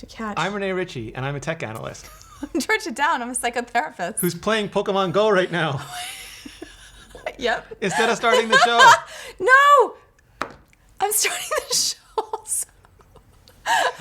to catch. I'm Rene Ritchie, and I'm a tech analyst. I'm Georgia Down. I'm a psychotherapist. Who's playing Pokemon Go right now. Yep. Instead of starting the show. No! I'm starting the show.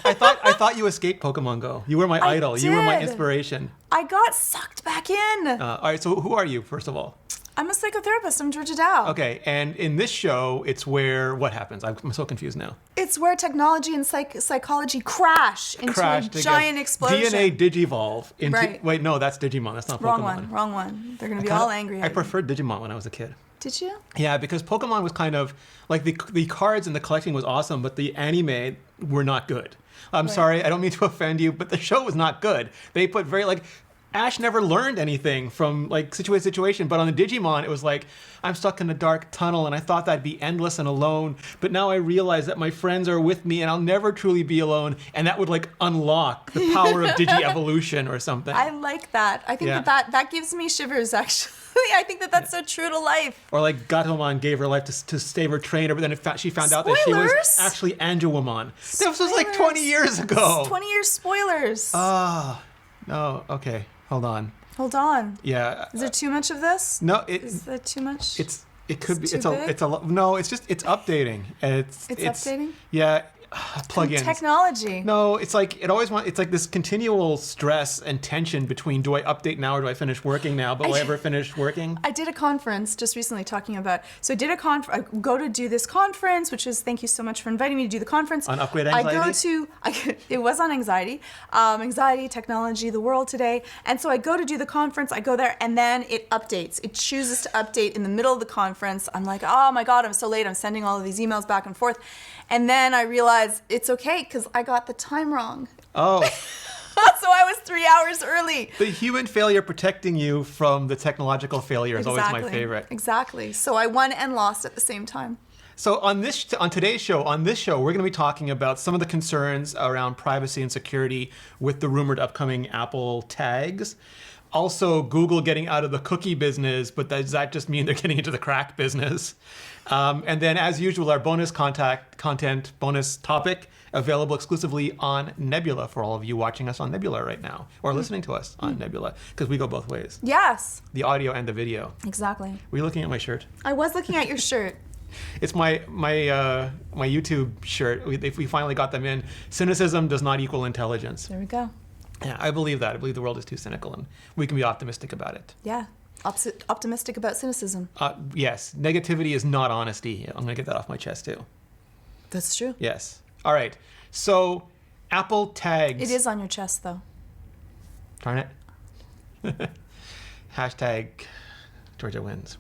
I thought you escaped Pokemon Go. You were my idol. You were my inspiration. I got sucked back in. All right, so who are you, first of all? I'm a psychotherapist. I'm Georgia Dow. Okay, and in this show, it's where what happens? I'm so confused now. It's where technology and psychology crash into a giant explosion. DNA digivolve into... Right. Wait, no, that's Digimon. That's not Pokemon. Wrong one. They're going to be all angry at I you. preferred Digimon when I was a kid. Did you? Yeah, because Pokemon was kind of... Like, the cards and the collecting was awesome, but the anime were not good. I'm sorry, I don't mean to offend you, but the show was not good. They put very, like... Ash never learned anything from like situation to situation, but on the Digimon, it was like, I'm stuck in a dark tunnel and I thought that'd be endless and alone, but now I realize that my friends are with me and I'll never truly be alone, and that would like unlock the power of Digi-evolution or something. I like that. I think that gives me shivers, actually. I think that's so true to life. Or like Gatomon gave her life to save her trainer, but then she found out that she was actually Angelwomon. That was like 20 years ago. 20 years spoilers. No, okay. Hold on. Yeah. Is there too much of this? No, is there too much? It could be. It's No, it's updating. It's updating? Yeah. Plugins. Technology. No, it's like it's like this continual stress and tension between, do I update now or do I finish working now? But will I ever finish working? I did a conference just recently talking about, so I go to do this conference, which is, thank you so much for inviting me to do the conference. On upgrade anxiety? It was on anxiety. Anxiety, technology, the world today. And so I go to do the conference, I go there, and then it updates. It chooses to update in the middle of the conference. I'm like, oh my God, I'm so late. I'm sending all of these emails back and forth. And then I realized it's okay because I got the time wrong. Oh. So I was 3 hours early. The human failure protecting you from the technological failure is always my favorite. Exactly. So I won and lost at the same time. So on today's show, we're going to be talking about some of the concerns around privacy and security with the rumored upcoming Apple tags. Also, Google getting out of the cookie business, but does that just mean they're getting into the crack business? And then, as usual, our bonus bonus topic, available exclusively on Nebula for all of you watching us on Nebula right now, or listening to us on Nebula, because we go both ways. Yes. The audio and the video. Exactly. Were you looking at my shirt? I was looking at your shirt. It's my YouTube shirt. We finally got them in. Cynicism does not equal intelligence. There we go. Yeah, I believe that. I believe the world is too cynical, and we can be optimistic about it. Yeah. Optimistic about cynicism. Yes. Negativity is not honesty. I'm going to get that off my chest, too. That's true. Yes. All right. So, Apple tags. It is on your chest, though. Darn it. Hashtag Georgia wins.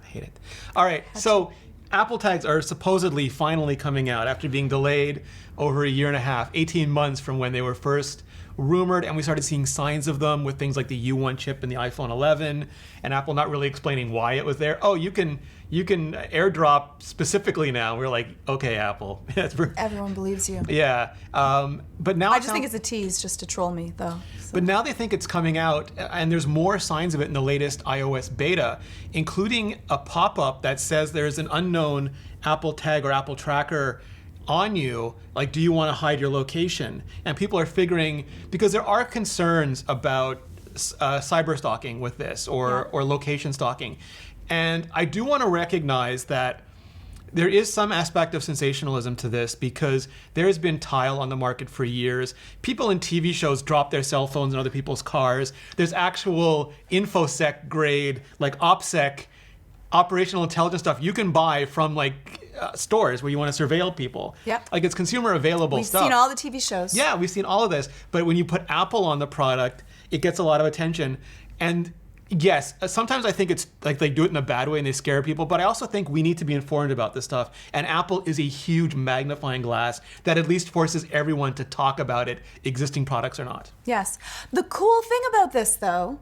I hate it. All right. So, Apple tags are supposedly finally coming out after being delayed over a year and a half, 18 months from when they were first rumored, and we started seeing signs of them with things like the U1 chip in the iPhone 11, and Apple not really explaining why it was there. Oh, you can AirDrop specifically now. We're like, okay, Apple. Everyone believes you. Yeah, but now I just think it's a tease just to troll me, though. So. But now they think it's coming out, and there's more signs of it in the latest iOS beta, including a pop-up that says there's an unknown Apple tag or Apple tracker on you, like, do you want to hide your location? And people are figuring, because there are concerns about cyber stalking with this, or location stalking. And I do want to recognize that there is some aspect of sensationalism to this, because there has been Tile on the market for years. People in TV shows drop their cell phones in other people's cars. There's actual InfoSec grade, like OPSEC, operational intelligence stuff you can buy from like stores where you want to surveil people. Yep. Like, it's consumer available stuff. We've seen all the TV shows. Yeah, we've seen all of this. But when you put Apple on the product, it gets a lot of attention. And yes, sometimes I think it's like they do it in a bad way and they scare people, but I also think we need to be informed about this stuff. And Apple is a huge magnifying glass that at least forces everyone to talk about it, existing products or not. Yes. The cool thing about this, though,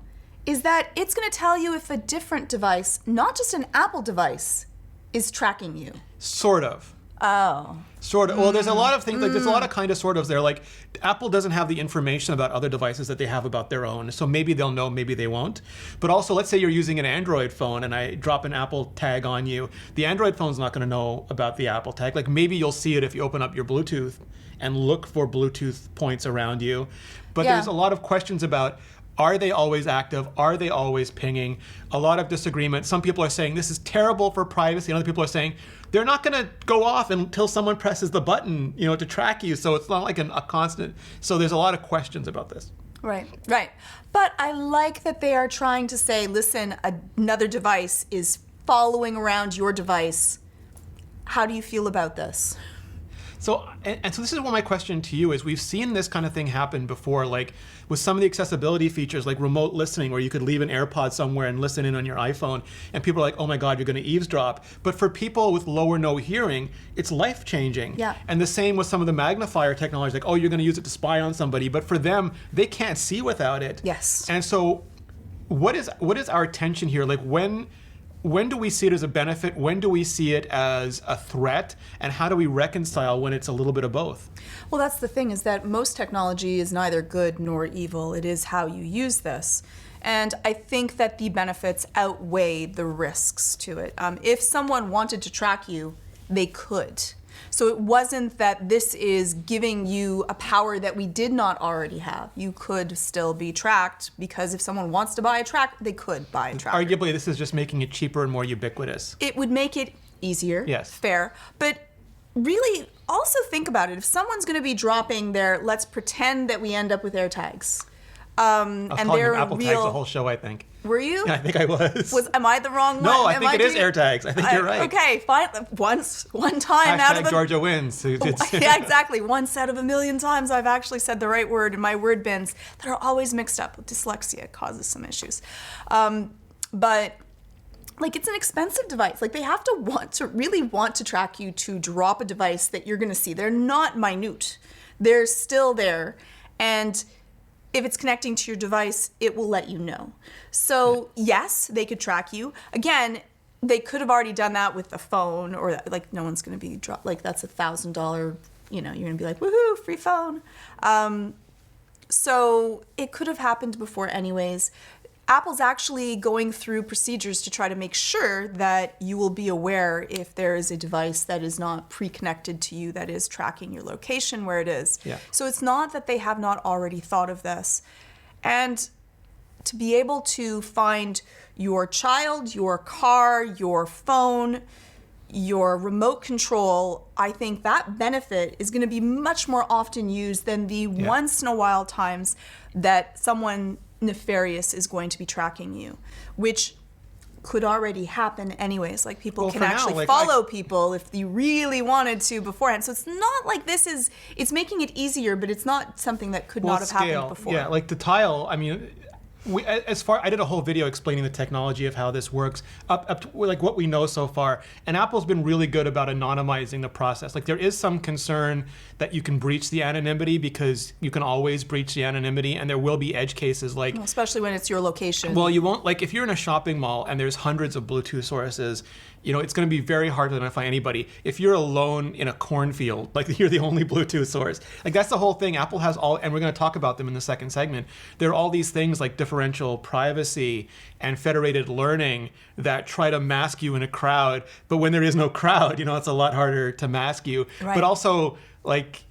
is that it's going to tell you if a different device, not just an Apple device, is tracking you. Sort of. Oh. Sort of. Well, there's a lot of things, like there's a lot of kind of sort of there. Like Apple doesn't have the information about other devices that they have about their own. So maybe they'll know, maybe they won't. But also, let's say you're using an Android phone and I drop an Apple tag on you. The Android phone's not going to know about the Apple tag. Like maybe you'll see it if you open up your Bluetooth and look for Bluetooth points around you. But Yeah. there's a lot of questions about, are they always active? Are they always pinging? A lot of disagreement. Some people are saying this is terrible for privacy, and other people are saying they're not going to go off until someone presses the button, to track you. So it's not like a constant. So there's a lot of questions about this. Right, right. But I like that they are trying to say, listen, another device is following around your device. How do you feel about this? So, and so this is one of my question to you is, we've seen this kind of thing happen before, like with some of the accessibility features, like remote listening, where you could leave an AirPod somewhere and listen in on your iPhone, and people are like, oh my God, you're going to eavesdrop. But for people with low or no hearing, it's life-changing. Yeah. And the same with some of the magnifier technology, like, oh, you're going to use it to spy on somebody. But for them, they can't see without it. Yes. And so what is our attention here? Like when do we see it as a benefit? When do we see it as a threat? And how do we reconcile when it's a little bit of both? Well, that's the thing, is that most technology is neither good nor evil. It is how you use this. And I think that the benefits outweigh the risks to it. If someone wanted to track you, they could. So it wasn't that this is giving you a power that we did not already have. You could still be tracked, because if someone wants to buy a track, they could buy a tracker. Arguably, this is just making it cheaper and more ubiquitous. It would make it easier. Yes. Fair. But really, also think about it. If someone's going to be dropping their, let's pretend that we end up with AirTags. And they're Apple real. Tags the whole show, I think. Were you? Yeah, I think I was. Am I the wrong one? No, I Am think it is doing- AirTags. I think you're right. Okay, fine. One time out of Hashtag the Georgia wins. yeah, exactly. Once out of a million times I've actually said the right word in my word bins that are always mixed up. Dyslexia. It causes some issues. But like, it's an expensive device. Like, they have to really want to track you to drop a device that you're going to see. They're not minute. They're still there. And if it's connecting to your device, it will let you know. So yes, they could track you. Again, they could have already done that with the phone, or like, no one's going to be like, that's $1,000. You're going to be like, woohoo, free phone. So it could have happened before anyways. Apple's actually going through procedures to try to make sure that you will be aware if there is a device that is not pre-connected to you that is tracking your location where it is. Yeah. So it's not that they have not already thought of this. And to be able to find your child, your car, your phone, your remote control, I think that benefit is going to be much more often used than the once in a while times that someone nefarious is going to be tracking you, which could already happen anyways. Like, people can actually follow people if you really wanted to beforehand. So it's not like it's making it easier, but it's not something that could not have happened before. Yeah, like the Tile, I mean, I did a whole video explaining the technology of how this works, up to like what we know so far. And Apple's been really good about anonymizing the process. Like, there is some concern that you can breach the anonymity, because you can always breach the anonymity, and there will be edge cases like... Well, especially when it's your location. Well, you won't, like, if you're in a shopping mall and there's hundreds of Bluetooth sources, it's going to be very hard to identify anybody. If you're alone in a cornfield, like, you're the only Bluetooth source. Like, that's the whole thing. Apple has all, and we're going to talk about them in the second segment. There are all these things like differential privacy and federated learning that try to mask you in a crowd. But when there is no crowd, it's a lot harder to mask you. Right. But also, like...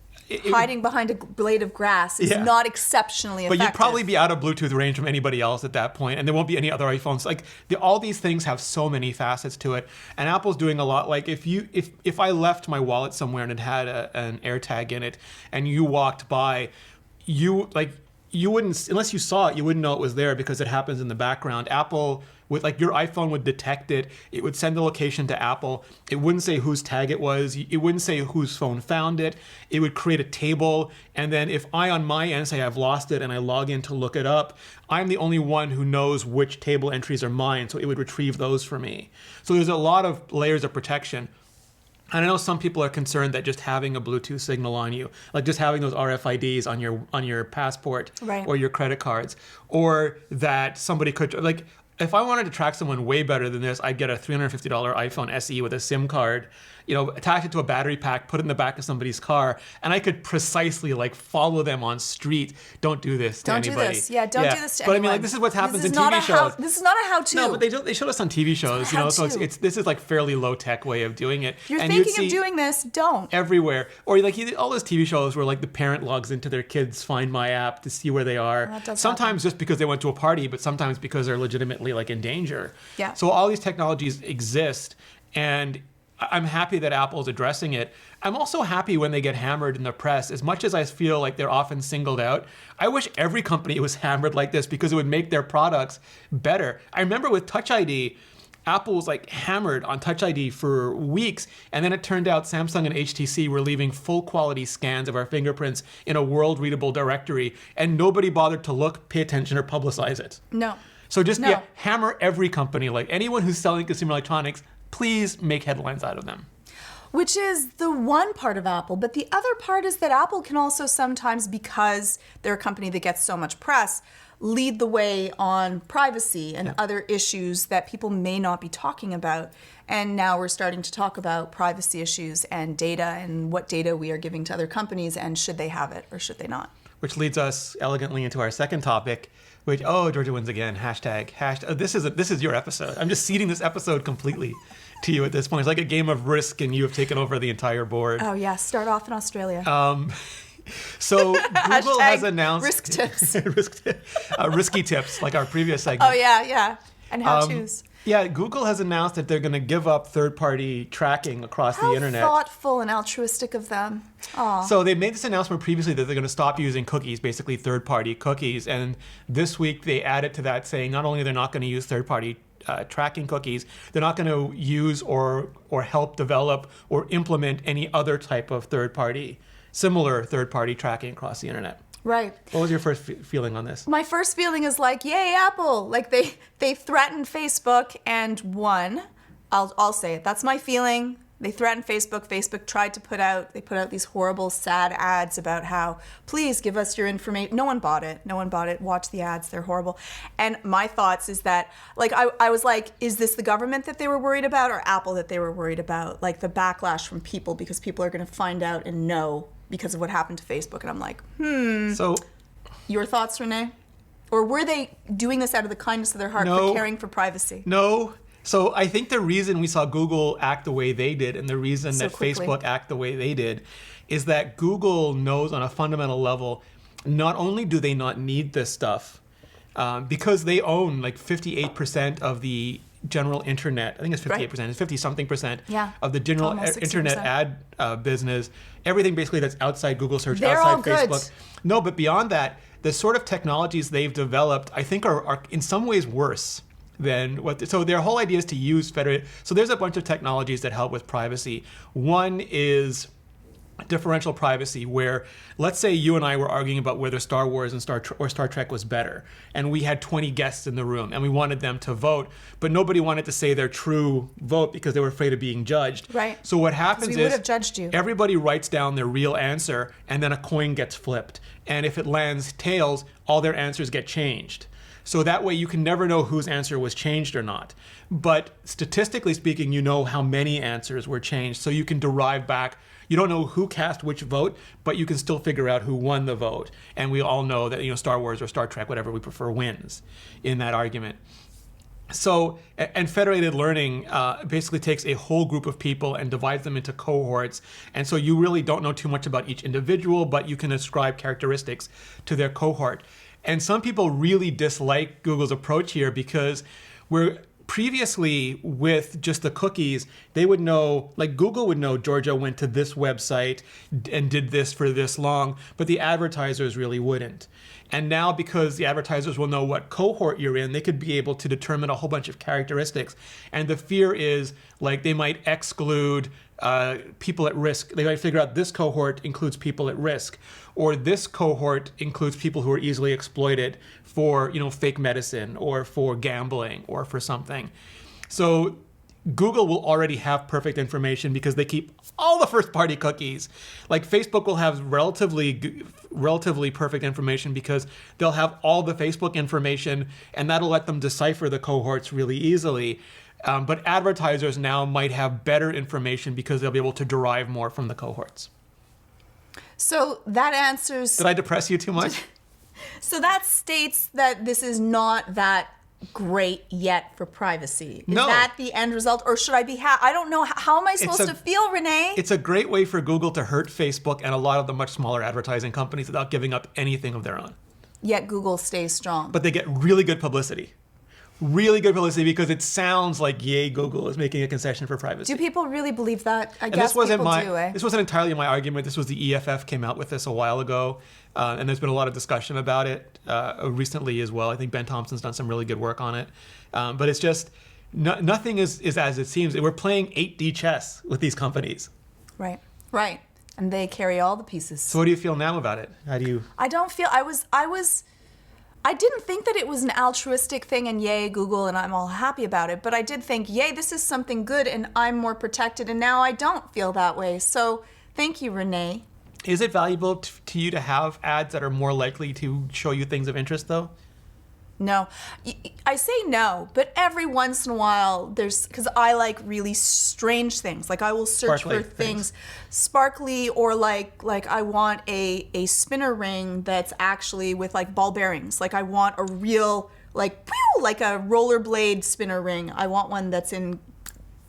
hiding behind a blade of grass is not exceptionally effective. But you'd probably be out of Bluetooth range from anybody else at that point, and there won't be any other iPhones. Like, all these things have so many facets to it, and Apple's doing a lot. Like, if I left my wallet somewhere and it had an AirTag in it, and you walked by, you wouldn't, unless you saw it, you wouldn't know it was there, because it happens in the background. Apple, with like, your iPhone would detect it. It would send the location to Apple. It wouldn't say whose tag it was. It wouldn't say whose phone found it. It would create a table. And then if I, on my end, say I've lost it and I log in to look it up, I'm the only one who knows which table entries are mine. So it would retrieve those for me. So there's a lot of layers of protection. And I know some people are concerned that just having a Bluetooth signal on you, like just having those RFIDs on your passport, right, or your credit cards, or that somebody could, like, if I wanted to track someone way better than this, I'd get a $350 iPhone SE with a SIM card, attach it to a battery pack, put it in the back of somebody's car, and I could precisely like follow them on street. Don't do this to anybody. Don't do this. Yeah, don't do this to anyone. But I anyone. mean, like, this is what happens This in is not TV a shows. This is not a how-to. No, but they showed us on TV shows, so this is like fairly low-tech way of doing it. You're and thinking of doing this, don't. Everywhere. Or like all those TV shows where like the parent logs into their kids' Find My app to see where they are. That does sometimes happen. just because they went to a party, but sometimes because they're legitimately like in danger. Yeah. So all these technologies exist, and I'm happy that Apple's addressing it. I'm also happy when they get hammered in the press. As much as I feel like they're often singled out, I wish every company was hammered like this because it would make their products better. I remember with Touch ID, Apple was like hammered on Touch ID for weeks, and then it turned out Samsung and HTC were leaving full quality scans of our fingerprints in a world readable directory, and nobody bothered to look, pay attention, or publicize it. No. So just hammer every company, like anyone who's selling consumer electronics, please make headlines out of them. Which is the one part of Apple. But the other part is that Apple can also sometimes, because they're a company that gets so much press, lead the way on privacy and other issues that people may not be talking about. And now we're starting to talk about privacy issues and data and what data we are giving to other companies, and should they have it or should they not. Which leads us elegantly into our second topic, which, Georgia wins again, hashtag. This is your episode. I'm just ceding this episode completely to you at this point. It's like a game of Risk, and you have taken over the entire board. Oh, yeah. Start off in Australia. So Google has announced risk tips. Risky tips, like our previous segment. Oh, yeah. And how-tos. Yeah, Google has announced that they're going to give up third-party tracking across the internet. How thoughtful and altruistic of them. Aww. So they made this announcement previously that they're going to stop using cookies, basically third-party cookies. And this week they added to that, saying not only they're not going to use third-party tracking cookies, they're not going to use or help develop or implement any other type of similar third-party tracking across the internet. Right. What was your first feeling on this? My first feeling is like, yay, Apple. Like they threatened Facebook and won. I'll say it. That's my feeling. They threatened Facebook. Facebook tried to put out these horrible, sad ads about how, please give us your information. No one bought it. Watch the ads. They're horrible. And my thoughts is that, like, I was like, is this the government that they were worried about or Apple that they were worried about? Like the backlash from people because people are going to find out and know because of what happened to Facebook. And I'm like, So, your thoughts, Rene? Or were they doing this out of the kindness of their heart for caring for privacy? No. So I think the reason we saw Google act the way they did and the reason that Facebook act the way they did is that Google knows on a fundamental level, not only do they not need this stuff, because they own like 58% of the general internet. I think it's 58%. It's 50-something percent of the general internet ad business. Everything basically that's outside Google search, They're outside all good. Facebook. No, but beyond that, the sort of technologies they've developed, I think, are in some ways worse than what. So their whole idea is to use federated. So there's a bunch of technologies that help with privacy. One is differential privacy, where let's say you and I were arguing about whether Star Wars and Star Trek was better, and we had 20 guests in the room, and we wanted them to vote, but nobody wanted to say their true vote because they were afraid of being judged. Right. So what happens is we would have judged you. Everybody writes down their real answer, and then a coin gets flipped, and if it lands tails, all their answers get changed. So that way you can never know whose answer was changed or not. But statistically speaking, you know how many answers were changed, so you can derive back. You don't know who cast which vote, but you can still figure out who won the vote. And we all know that Star Wars or Star Trek, whatever we prefer, wins in that argument. So, and federated learning basically takes a whole group of people and divides them into cohorts. And so you really don't know too much about each individual, but you can ascribe characteristics to their cohort. And some people really dislike Google's approach here because we're previously with just the cookies, they would know, like Google would know Georgia went to this website and did this for this long, but the advertisers really wouldn't. And now because the advertisers will know what cohort you're in, they could be able to determine a whole bunch of characteristics. And the fear is like they might exclude people at risk. They might figure out this cohort includes people at risk, or this cohort includes people who are easily exploited for, fake medicine or for gambling or for something. So Google will already have perfect information because they keep all the first-party cookies. Like Facebook will have relatively perfect information because they'll have all the Facebook information, and that'll let them decipher the cohorts really easily. But advertisers now might have better information because they'll be able to derive more from the cohorts. So that answers... Did I depress you too much? So that states that this is not that great yet for privacy. Is No. that the end result? Or should I be... I don't know. How am I supposed to feel, Rene? It's a great way for Google to hurt Facebook and a lot of the much smaller advertising companies without giving up anything of their own. Yet Google stays strong. But they get really good publicity. Really good publicity because it sounds like, yay, Google is making a concession for privacy. Do people really believe that? I And guess people do, eh? This wasn't entirely my argument. This was the EFF came out with this a while ago. And there's been a lot of discussion about it recently as well. I think Ben Thompson's done some really good work on it. But it's just, nothing is as it seems. We're playing 8D chess with these companies. Right, right. And they carry all the pieces. So what do you feel now about it? How do you... I don't feel... I didn't think that it was an altruistic thing and yay, Google, and I'm all happy about it. But I did think, yay, this is something good and I'm more protected. And now I don't feel that way. So thank you, Rene. Is it valuable to you to have ads that are more likely to show you things of interest, though? No. I say no, but every once in a while there's, because I like really strange things. Like I will search Sparkly for things sparkly, or like I want a spinner ring that's actually with like ball bearings. Like I want a real like a rollerblade spinner ring. I want one that's in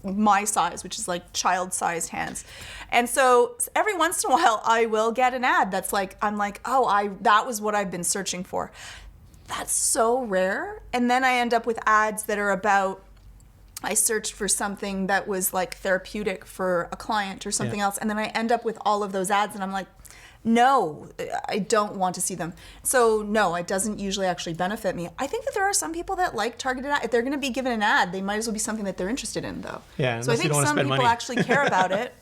my size, which is like child-sized hands. And so every once in a while I will get an ad that's like, I'm like, oh, that was what I've been searching for. That's so rare. And then I end up with ads that are about, I searched for something that was like therapeutic for a client or something else. And then I end up with all of those ads and I'm like, no, I don't want to see them. So no, it doesn't usually actually benefit me. I think that there are some people that like targeted ads. If they're going to be given an ad, they might as well be something that they're interested in though. Yeah, so I unless you think don't want to some spend people money. actually care about it.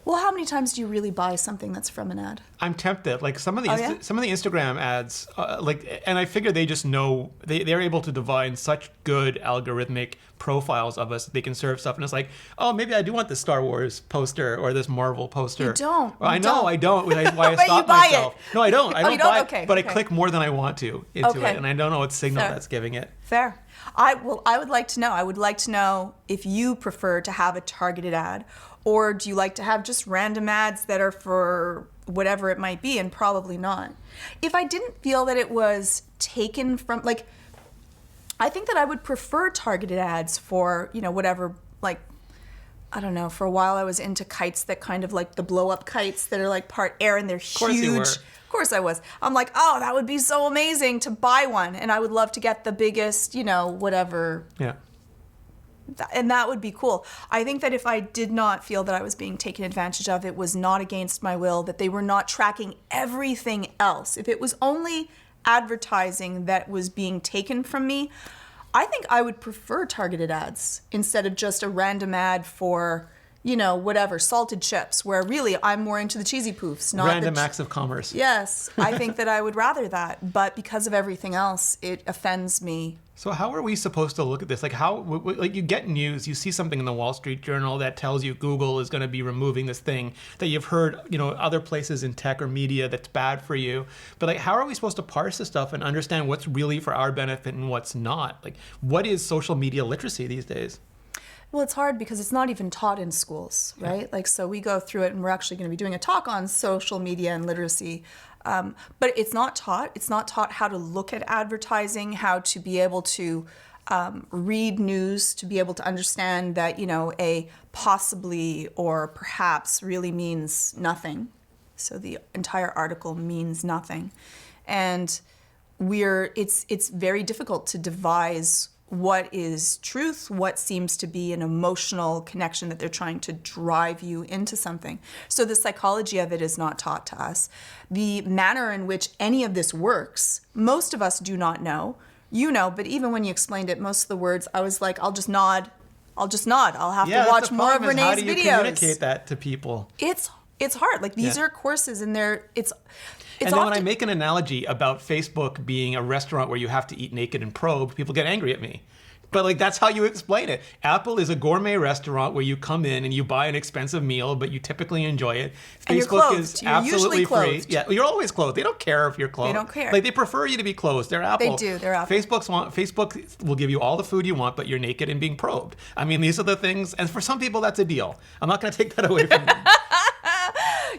Well, how many times do you really buy something that's from an ad? I'm tempted. Like some of the some of the Instagram ads, and I figure they just know they're able to divine such good algorithmic profiles of us that they can serve stuff, and it's like, oh, maybe I do want this Star Wars poster or this Marvel poster. You don't. Well, I know don't. I don't. Why I But stop you buy myself? it. No, I don't. I don't you don't? buy Okay, it, but okay. I click more than I want to into Okay. it, and I don't know what signal Fair. that's giving it. Fair. I would like to know. I would like to know if you prefer to have a targeted ad, or do you like to have just random ads that are for whatever it might be, and probably not. If I didn't feel that it was taken from, like, I think that I would prefer targeted ads for, whatever, like, I don't know, for a while I was into kites that kind of like the blow up kites that are like part air and they're huge. course you were. Of course I was. I'm like, oh, that would be so amazing to buy one. And I would love to get the biggest, whatever. Yeah. And that would be cool. I think that if I did not feel that I was being taken advantage of, it was not against my will, that they were not tracking everything else. If it was only advertising that was being taken from me, I think I would prefer targeted ads instead of just a random ad for, whatever, salted chips, where really I'm more into the cheesy poofs, not Random acts of commerce. Yes, I think that I would rather that. But because of everything else, it offends me. So how are we supposed to look at this? Like like you get news, you see something in the Wall Street Journal that tells you Google is going to be removing this thing that you've heard, other places in tech or media that's bad for you. But like, how are we supposed to parse this stuff and understand what's really for our benefit and what's not? Like, what is social media literacy these days? Well, it's hard because it's not even taught in schools, right? Yeah. Like, so we go through it and we're actually going to be doing a talk on social media and literacy. But it's not taught. It's not taught how to look at advertising, how to be able to read news, to be able to understand that, a possibly or perhaps really means nothing. So the entire article means nothing. And it's very difficult to devise what is truth, what seems to be an emotional connection that they're trying to drive you into something. So the psychology of it is not taught to us. The manner in which any of this works, most of us do not know. But even when you explained it, most of the words, I was like, I'll just nod. I'll have to watch more of Rene's How do you videos. communicate that to people? It's hard. Like, these are courses and it's And then when I make an analogy about Facebook being a restaurant where you have to eat naked and probed, people get angry at me. But like that's how you explain it. Apple is a gourmet restaurant where you come in and you buy an expensive meal, but you typically enjoy it. And you're Facebook clothed. is You're absolutely usually free. clothed. Yeah, you're always clothed. They don't care if you're clothed. They don't care. Like they prefer you to be clothed. They're Apple. They do. They're Apple. Facebook will give you all the food you want, but you're naked and being probed. I mean, these are the things. And for some people, that's a deal. I'm not going to take that away from them.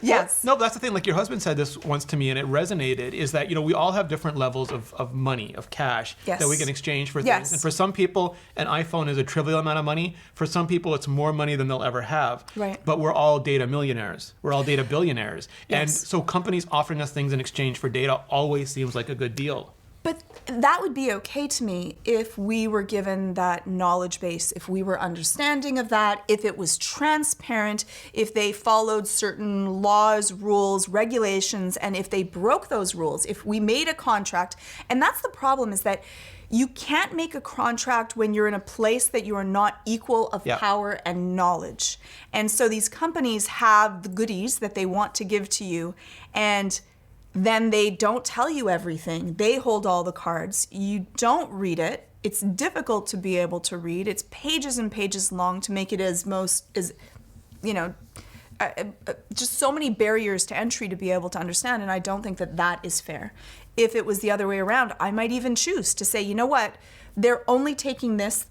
Yes. No, but that's the thing. Like your husband said this once to me, and it resonated. Is that we all have different levels of money, of cash Yes. that we can exchange for Yes. things. And for some people, an iPhone is a trivial amount of money. For some people, it's more money than they'll ever have. Right. But we're all data millionaires. We're all data billionaires. And Yes. so companies offering us things in exchange for data always seems like a good deal. But that would be okay to me if we were given that knowledge base, if we were understanding of that, if it was transparent, if they followed certain laws, rules, regulations, and if they broke those rules, if we made a contract. And that's the problem, is that you can't make a contract when you're in a place that you are not equal of Yeah. power and knowledge. And so these companies have the goodies that they want to give to you, and then they don't tell you everything. They hold all the cards. You don't read it. It's difficult to be able to read. It's pages and pages long to make it just so many barriers to entry to be able to understand. And I don't think that that is fair. If it was the other way around, I might even choose to say, you know what? They're only taking this,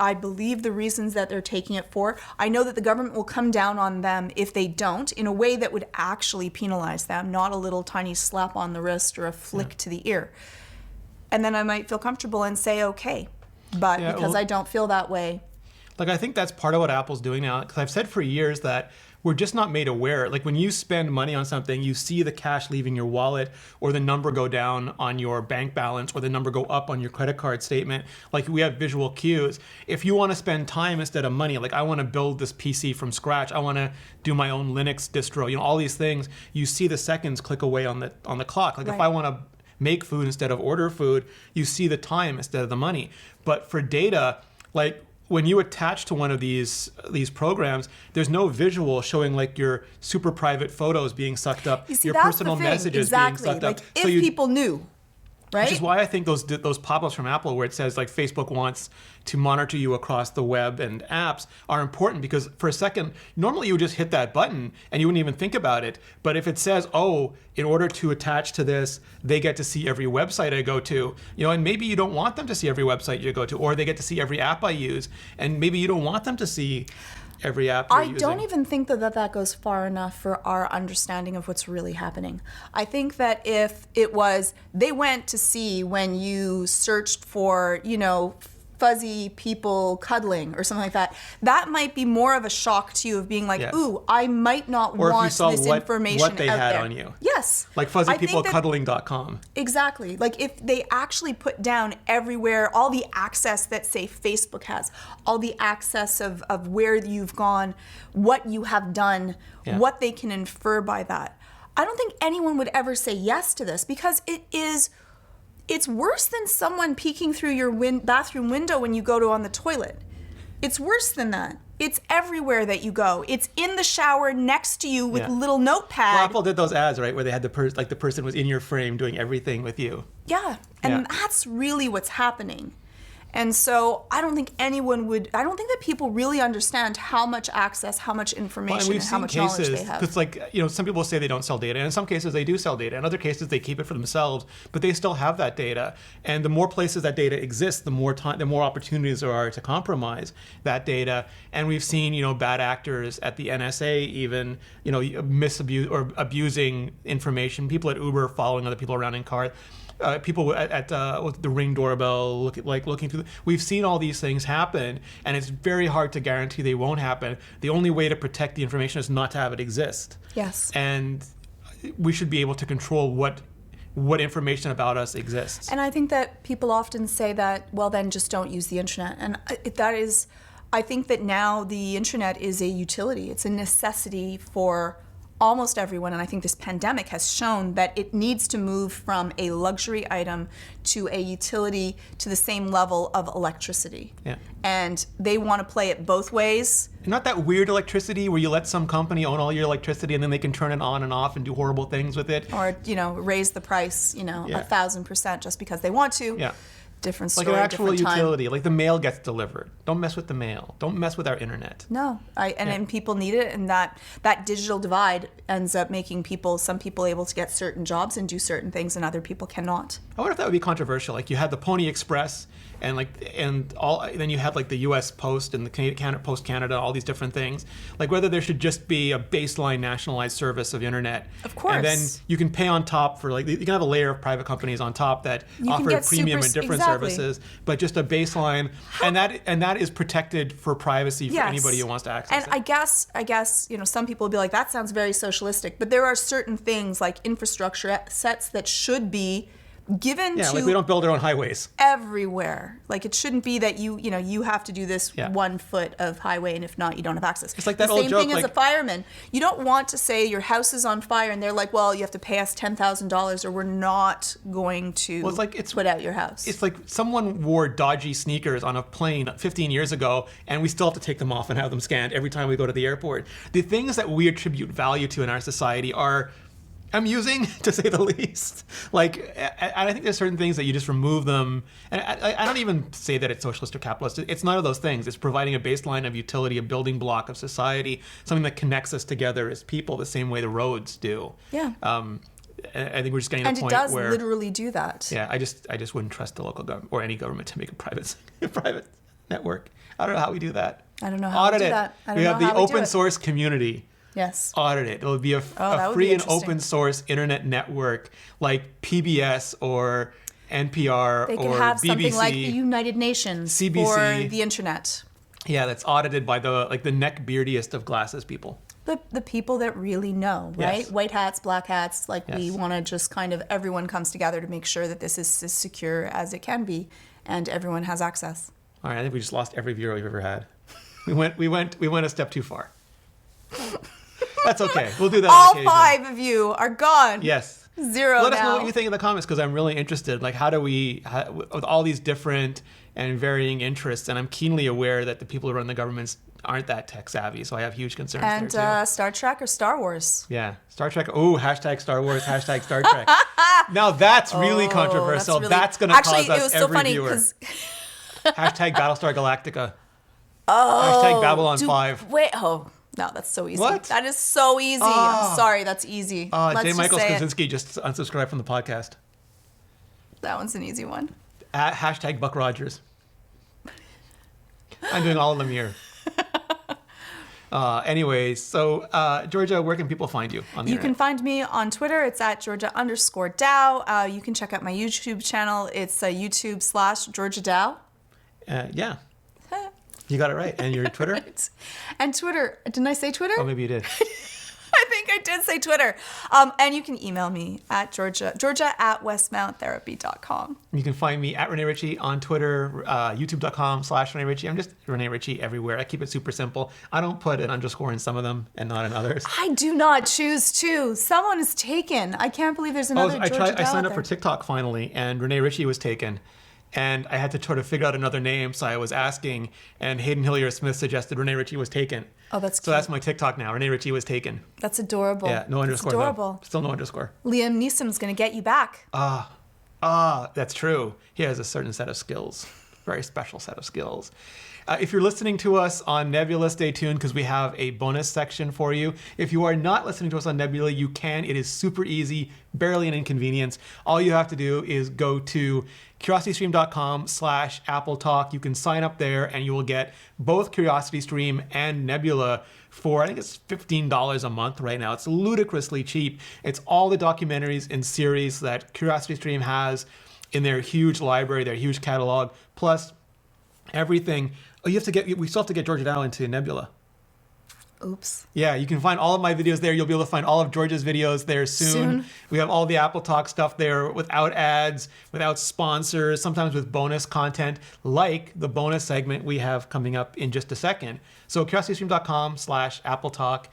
I believe the reasons that they're taking it for. I know that the government will come down on them if they don't, in a way that would actually penalize them, not a little tiny slap on the wrist or a flick to the ear. And then I might feel comfortable and say, okay. But because I don't feel that way. Like, I think that's part of what Apple's doing now. Because I've said for years that we're just not made aware. Like when you spend money on something, you see the cash leaving your wallet or the number go down on your bank balance or the number go up on your credit card statement. Like we have visual cues. If you want to spend time instead of money, like I want to build this PC from scratch, I want to do my own Linux distro, all these things, you see the seconds click away on the clock. Like Right. if I want to make food instead of order food, you see the time instead of the money. But for data, like when you attach to one of these programs, there's no visual showing like your super private photos being sucked up, You see, your that's personal the thing. messages Exactly. being sucked Like up. if people knew, right? Which is why I think those pop-ups from Apple where it says like Facebook wants to monitor you across the web and apps are important, because for a second, normally you would just hit that button and you wouldn't even think about it. But if it says, oh, in order to attach to this, they get to see every website I go to, and maybe you don't want them to see every website you go to, or they get to see every app I use, and maybe you don't want them to see every app you're using. I don't even think that goes far enough for our understanding of what's really happening. I think that if it was, they went to see when you searched for, fuzzy people cuddling or something like that, that might be more of a shock to you of being like, Yes. ooh, I might not Or if you want saw this what information they out had there. on you. Yes. Like fuzzypeoplecuddling.com. Exactly. Like if they actually put down everywhere, all the access that, say, Facebook has, all the access of where you've gone, what you have done, Yeah. what they can infer by that. I don't think anyone would ever say yes to this, because it's worse than someone peeking through your bathroom window when you go to on the toilet. It's worse than that. It's everywhere that you go. It's in the shower next to you with Yeah. little notepad. Well, Apple did those ads, right, where they had the person was in your frame doing everything with you. Yeah, and Yeah. that's really what's happening. And so I don't think that people really understand how much access, how much information, and how much knowledge they have. Because some people say they don't sell data, and in some cases they do sell data. In other cases they keep it for themselves, but they still have that data. And the more places that data exists, the more opportunities there are to compromise that data. And we've seen, bad actors at the NSA even, misabuse or abusing information. People at Uber following other people around in cars. People at with the Ring doorbell looking through. We've seen all these things happen, and it's very hard to guarantee they won't happen. The only way to protect the information is not to have it exist. Yes. And we should be able to control what information about us exists. And I think that people often say that, well, then just don't use the internet. And I think that now the internet is a utility. It's a necessity for almost everyone, and I think this pandemic has shown that it needs to move from a luxury item to a utility to the same level of electricity. Yeah. And they want to play it both ways. Not that weird electricity where you let some company own all your electricity and then they can turn it on and off and do horrible things with it. Or, raise the price, 1,000% just because they want to. Yeah. Different Like story, an actual different time. utility, like the mail gets delivered. Don't mess with the mail. Don't mess with our internet. No, and people need it, and that digital divide ends up making some people able to get certain jobs and do certain things, and other people cannot. I wonder if that would be controversial. Like you had the Pony Express, and then you had like the U.S. Post and the Canada Post Canada, all these different things. Like whether there should just be a baseline nationalized service of internet. Of course. And then you can pay on top for you can have a layer of private companies on top that You can offer get premium and different exactly. services, but just a baseline, and that is protected for privacy for Yes. anybody who wants to access And it. I guess some people will be like, that sounds very socialistic, but there are certain things like infrastructure sets that should be given Yeah, to like we don't build our own highways. everywhere. Like it shouldn't be that you have to do this Yeah. 1 foot of highway, and if not, you don't have access. It's like that the old same joke, thing as a like- fireman. You don't want to say your house is on fire, and they're like, well, you have to pay us $10,000, or we're not going to put out your house. It's like someone wore dodgy sneakers on a plane 15 years ago, and we still have to take them off and have them scanned every time we go to the airport. The things that we attribute value to in our society are amusing, to say the least. Like, I think there's certain things that you just remove them. And I don't even say that it's socialist or capitalist. It's none of those things. It's providing a baseline of utility, a building block of society, something that connects us together as people the same way the roads do. Yeah. I think we're just getting to And the it point does where literally do that. yeah, I just wouldn't trust the local government or any government to make a private network. I don't know how we do that. I don't know how we do it. that. I don't we know have the how we do open it. source community. Yes. Audit it. It'll be a that would free be and interesting. open source internet network like PBS or NPR They could or have BBC. something like the United Nations CBC. for the internet. Yeah, that's audited by the neck beardiest of glasses people. The people that really know, right? Yes. White hats, black hats. Like we Yes. want to just kind of everyone comes together to make sure that this is as secure as it can be, and everyone has access. All right, I think we just lost every viewer we've ever had. We went a step too far. That's okay. We'll do that on All occasion. 5 of you are gone. Yes. 0 Let us now. know what you think in the comments because I'm really interested. Like, with all these different and varying interests, and I'm keenly aware that the people who run the governments aren't that tech savvy, so I have huge concerns And there too. Star Trek or Star Wars? Yeah, Star Trek. Oh, hashtag Star Wars, hashtag Star Trek. Now that's really controversial. That's going to cause Actually, us it was so every funny viewer. because Hashtag Battlestar Galactica. Hashtag Babylon 5. Wait, no, that's so easy. What? That is so easy. I'm sorry, that's easy. Let's J. just Michael say it. Skaczynski just unsubscribed from the podcast. That one's an easy one. Hashtag Buck Rogers. I'm doing all of them here. Anyways, so Georgia, where can people find you on the You internet? can find me on Twitter. It's at Georgia_Dow. You can check out my YouTube channel. It's YouTube/Georgia Dow. Yeah, you got it right. And your Twitter? And Twitter. Didn't I say Twitter? Oh, maybe you did. I think I did say Twitter. And you can email me at georgia@westmounttherapy.com. You can find me at Rene Ritchie on Twitter, youtube.com/Rene Ritchie. I'm just Rene Ritchie everywhere. I keep it super simple. I don't put an underscore in some of them and not in others. I do not choose to. Someone is taken. I can't believe there's another Georgia I Dow signed out up for there. TikTok finally, and Rene Ritchie was taken. And I had to try to figure out another name, so I was asking, and Hayden Hillier Smith suggested Rene Ritchie was taken. Oh, that's So cute. that's my TikTok now. Rene Ritchie was taken. That's adorable. Yeah, no That's underscore. though. adorable. Still no underscore. Liam Neeson's going to get you back. That's true. He has a certain set of skills, very special set of skills. If you're listening to us on Nebula, stay tuned because we have a bonus section for you. If you are not listening to us on Nebula, you can. It is super easy, barely an inconvenience. All you have to do is go to curiositystream.com/Apple Talk. You can sign up there and you will get both Curiosity Stream and Nebula for, I think it's $15 a month right now. It's ludicrously cheap. It's all the documentaries and series that Curiosity Stream has in their huge library, their huge catalog, plus everything. Oh, we still have to get Georgia Dow into Nebula. Oops. Yeah, you can find all of my videos there. You'll be able to find all of Georgia's videos there soon. We have all the Apple Talk stuff there without ads, without sponsors, sometimes with bonus content, like the bonus segment we have coming up in just a second. So curiositystream.com/Apple Talk.